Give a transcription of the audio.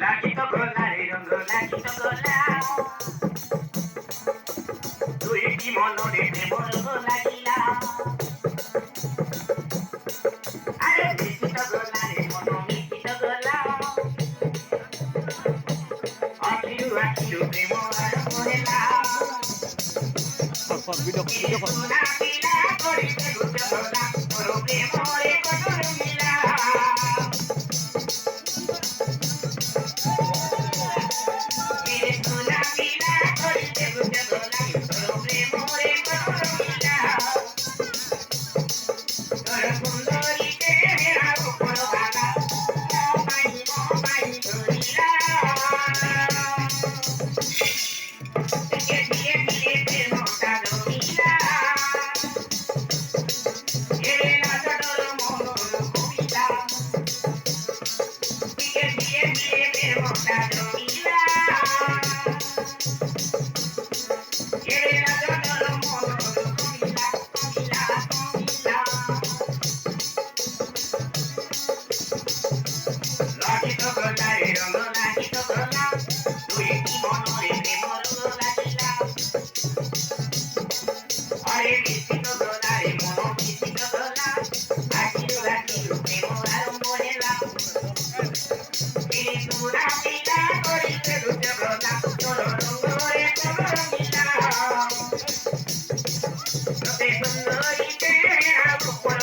লাগিত গলারে রঙ লাগিত গলা দুইটি মনরে প্রেম রঙ লাগিলা আরে মিশিত গলারে মন মিশিত গলা আখিলু আখিলু প্রেম আরম্ভ হেলা ভিডিও কর সোনা পিলা করিতে গুজব গলা তোর প্রেমরে কঠোর মিলা সোনা পিলা করিতে গুজব গলা তোর প্রেমরে কঠোর মিলা তোর সুন্দরীতে হেরা উপর বালা মোবাইল ধরিলা ধীরে ধীরে প্রেমটা ধরিলা এরে না তোর মন কবিতা ধীরে ধীরে প্রেমটা ধরিলা এরে না তোর মন কবিতা কবিতা কবিতা লাগিত গলারে রঙ লাগিত গলা দুইটি মনরে প্রেম রঙ লাগিলা আরে মিশিত গলারে মন মিশিত গলা আখিলু আখিলু প্রেম আরম্ভ হেলা সোনা পিলা করিতে গুজব গলা তোর রঙরে কলর মিলা তোতে সুন্দরীতে হেরা উপর